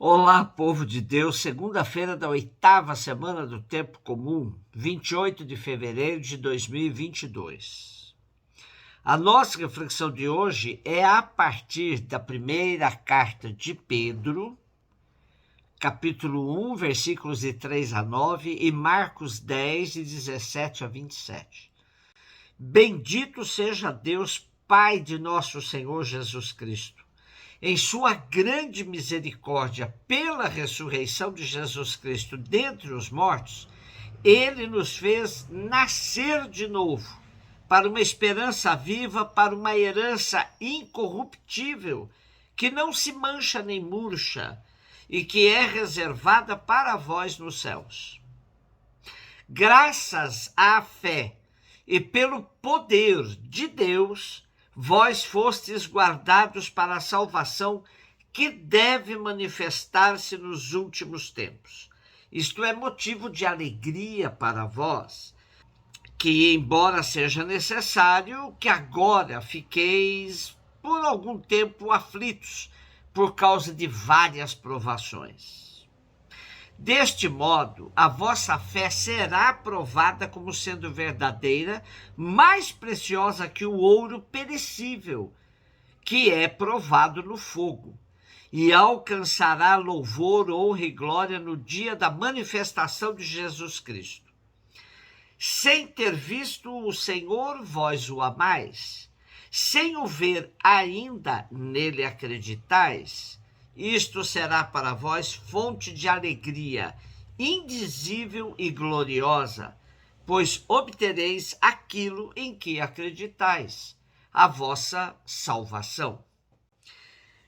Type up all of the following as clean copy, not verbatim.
Olá, povo de Deus, segunda-feira da 8ª semana do Tempo Comum, 28 de fevereiro de 2022. A nossa reflexão de hoje é a partir da primeira carta de Pedro, capítulo 1, versículos de 3 a 9 e Marcos 10, de 17 a 27. Bendito seja Deus, Pai de nosso Senhor Jesus Cristo. Em sua grande misericórdia, pela ressurreição de Jesus Cristo dentre os mortos, ele nos fez nascer de novo, para uma esperança viva, para uma herança incorruptível, que não se mancha nem murcha, e que é reservada para vós nos céus. Graças à fé e pelo poder de Deus, vós fostes guardados para a salvação que deve manifestar-se nos últimos tempos. Isto é motivo de alegria para vós, que, embora seja necessário que agora fiqueis por algum tempo aflitos por causa de várias provações. Deste modo, a vossa fé será provada como sendo verdadeira, mais preciosa que o ouro perecível, que é provado no fogo, e alcançará louvor, honra e glória no dia da manifestação de Jesus Cristo. Sem ter visto o Senhor, vós o amais, sem o ver ainda, nele acreditais. Isto será para vós fonte de alegria, indizível e gloriosa, pois obtereis aquilo em que acreditais, a vossa salvação.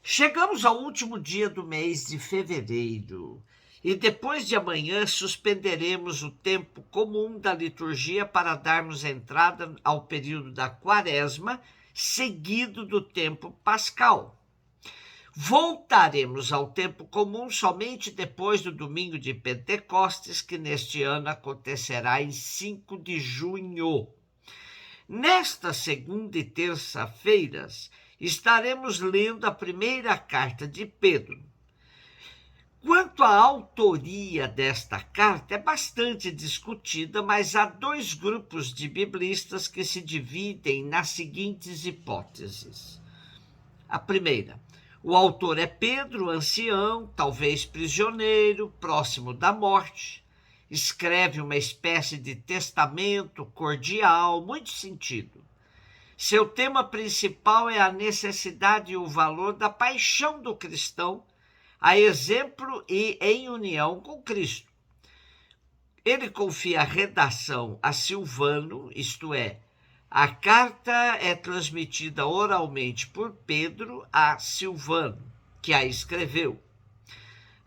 Chegamos ao último dia do mês de fevereiro, e depois de amanhã suspenderemos o tempo comum da liturgia para darmos entrada ao período da Quaresma, seguido do tempo pascal. Voltaremos ao tempo comum somente depois do domingo de Pentecostes, que neste ano acontecerá em 5 de junho. Nesta segunda e terça-feiras, estaremos lendo a primeira carta de Pedro. Quanto à autoria desta carta, é bastante discutida, mas há dois grupos de biblistas que se dividem nas seguintes hipóteses. A primeira: o autor é Pedro, ancião, talvez prisioneiro, próximo da morte. Escreve uma espécie de testamento cordial, muito sentido. Seu tema principal é a necessidade e o valor da paixão do cristão, a exemplo e em união com Cristo. Ele confia a redação a Silvano, isto é, a carta é transmitida oralmente por Pedro a Silvano, que a escreveu.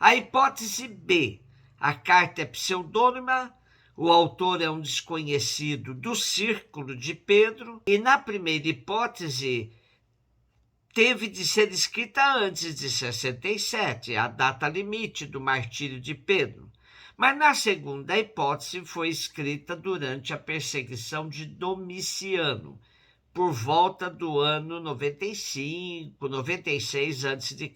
A hipótese B: a carta é pseudônima, o autor é um desconhecido do círculo de Pedro, e na primeira hipótese teve de ser escrita antes de 67, a data limite do martírio de Pedro. Mas na segunda hipótese foi escrita durante a perseguição de Domiciano, por volta do ano 95, 96 a.C.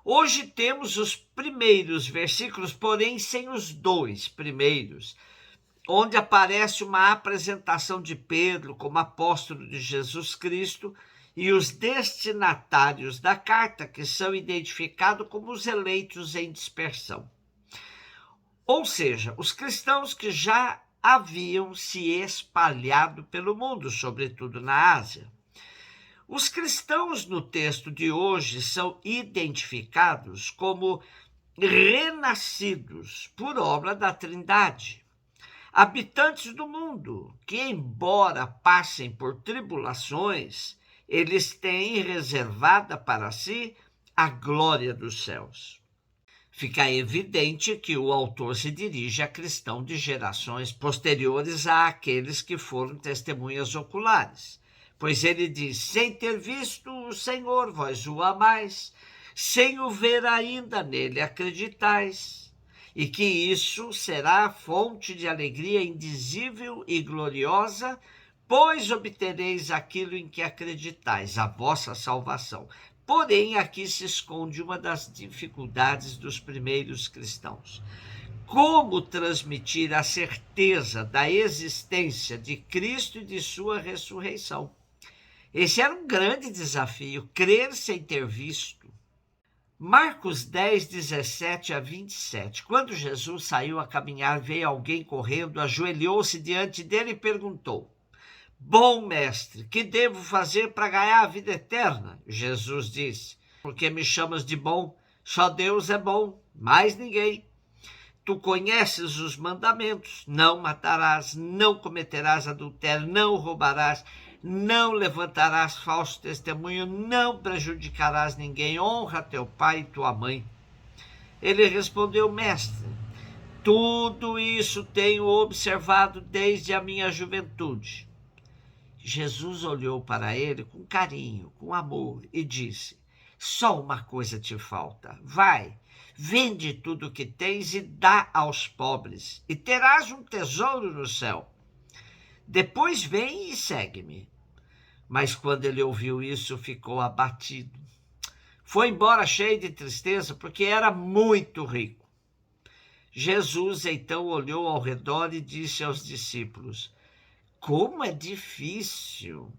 Hoje temos os primeiros versículos, porém sem os dois primeiros, onde aparece uma apresentação de Pedro como apóstolo de Jesus Cristo e os destinatários da carta, que são identificados como os eleitos em dispersão. Ou seja, os cristãos que já haviam se espalhado pelo mundo, sobretudo na Ásia. Os cristãos no texto de hoje são identificados como renascidos por obra da Trindade, habitantes do mundo, que, embora passem por tribulações, eles têm reservada para si a glória dos céus. Fica evidente que o autor se dirige a cristãos de gerações posteriores àqueles que foram testemunhas oculares, pois ele diz: sem ter visto o Senhor, vós o amais, sem o ver ainda, nele acreditais, e que isso será fonte de alegria indizível e gloriosa, pois obtereis aquilo em que acreditais, a vossa salvação. Porém, aqui se esconde uma das dificuldades dos primeiros cristãos. Como transmitir a certeza da existência de Cristo e de sua ressurreição? Esse era um grande desafio, crer sem ter visto. Marcos 10, 17 a 27. Quando Jesus saiu a caminhar, veio alguém correndo, ajoelhou-se diante dele e perguntou: Bom mestre, que devo fazer para ganhar a vida eterna? Jesus disse: Por que me chamas de bom? Só Deus é bom, mais ninguém. Tu conheces os mandamentos: não matarás, não cometerás adultério, não roubarás, não levantarás falso testemunho, não prejudicarás ninguém, honra teu pai e tua mãe. Ele respondeu: Mestre, tudo isso tenho observado desde a minha juventude. Jesus olhou para ele com carinho, com amor, e disse: Só uma coisa te falta. Vai, vende tudo o que tens e dá aos pobres, e terás um tesouro no céu. Depois vem e segue-me. Mas quando ele ouviu isso, ficou abatido. Foi embora cheio de tristeza, porque era muito rico. Jesus então olhou ao redor e disse aos discípulos: Como é difícil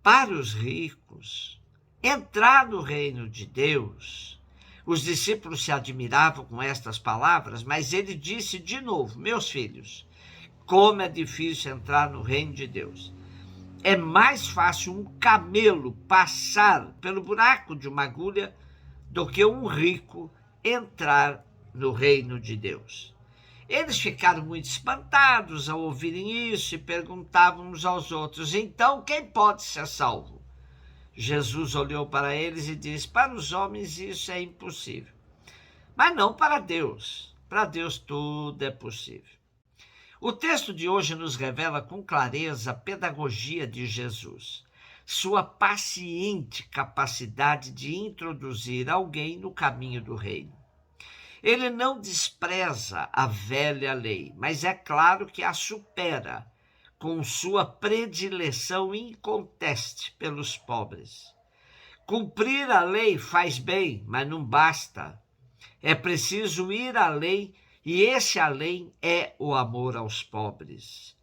para os ricos entrar no reino de Deus. Os discípulos se admiravam com estas palavras, mas ele disse de novo: Meus filhos, como é difícil entrar no reino de Deus. É mais fácil um camelo passar pelo buraco de uma agulha do que um rico entrar no reino de Deus. Eles ficaram muito espantados ao ouvirem isso e perguntavam uns aos outros: Então, quem pode ser salvo? Jesus olhou para eles e disse: Para os homens isso é impossível, mas não para Deus. Para Deus tudo é possível. O texto de hoje nos revela com clareza a pedagogia de Jesus, sua paciente capacidade de introduzir alguém no caminho do reino. Ele não despreza a velha lei, mas é claro que a supera com sua predileção inconteste pelos pobres. Cumprir a lei faz bem, mas não basta. É preciso ir além, e esse além é o amor aos pobres.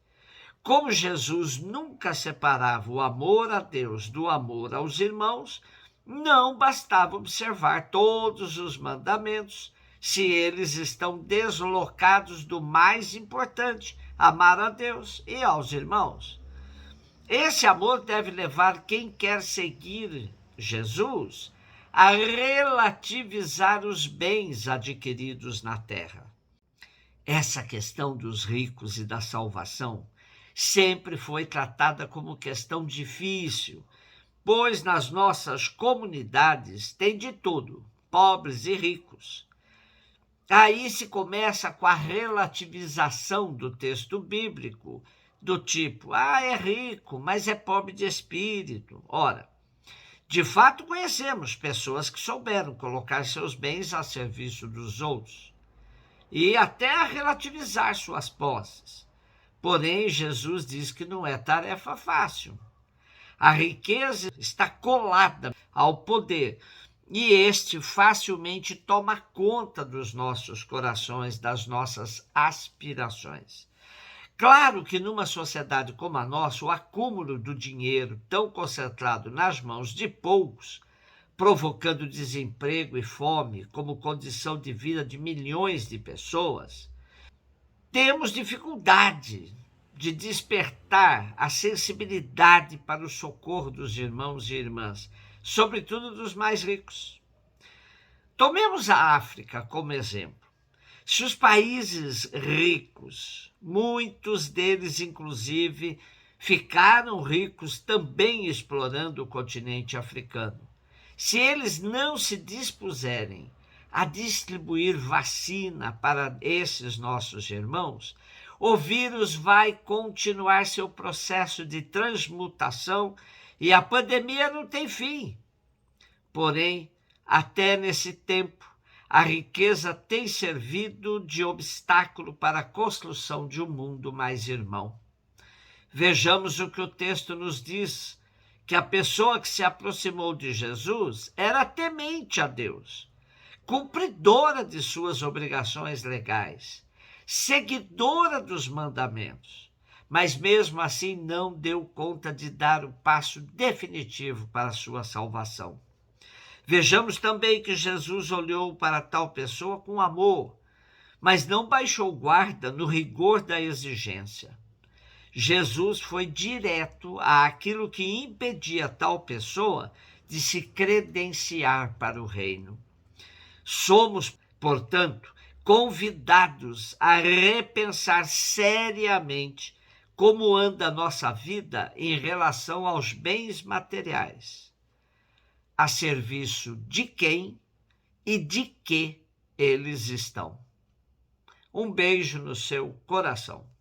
Como Jesus nunca separava o amor a Deus do amor aos irmãos, não bastava observar todos os mandamentos se eles estão deslocados do mais importante, amar a Deus e aos irmãos. Esse amor deve levar quem quer seguir Jesus a relativizar os bens adquiridos na terra. Essa questão dos ricos e da salvação sempre foi tratada como questão difícil, pois nas nossas comunidades tem de tudo, pobres e ricos. Aí se começa com a relativização do texto bíblico, do tipo: é rico, mas é pobre de espírito. Ora, de fato conhecemos pessoas que souberam colocar seus bens a serviço dos outros e até relativizar suas posses. Porém, Jesus diz que não é tarefa fácil. A riqueza está colada ao poder, e este facilmente toma conta dos nossos corações, das nossas aspirações. Claro que numa sociedade como a nossa, o acúmulo do dinheiro tão concentrado nas mãos de poucos, provocando desemprego e fome como condição de vida de milhões de pessoas, temos dificuldade de despertar a sensibilidade para o socorro dos irmãos e irmãs, sobretudo dos mais ricos. Tomemos a África como exemplo. Se os países ricos, muitos deles inclusive, ficaram ricos também explorando o continente africano, se eles não se dispuserem a distribuir vacina para esses nossos irmãos, o vírus vai continuar seu processo de transmutação e a pandemia não tem fim. Porém, até nesse tempo, a riqueza tem servido de obstáculo para a construção de um mundo mais irmão. Vejamos o que o texto nos diz, que a pessoa que se aproximou de Jesus era temente a Deus, cumpridora de suas obrigações legais, seguidora dos mandamentos, mas mesmo assim não deu conta de dar o passo definitivo para a sua salvação. Vejamos também que Jesus olhou para tal pessoa com amor, mas não baixou guarda no rigor da exigência. Jesus foi direto àquilo que impedia tal pessoa de se credenciar para o reino. Somos, portanto, convidados a repensar seriamente como anda a nossa vida em relação aos bens materiais, a serviço de quem e de que eles estão. Um beijo no seu coração.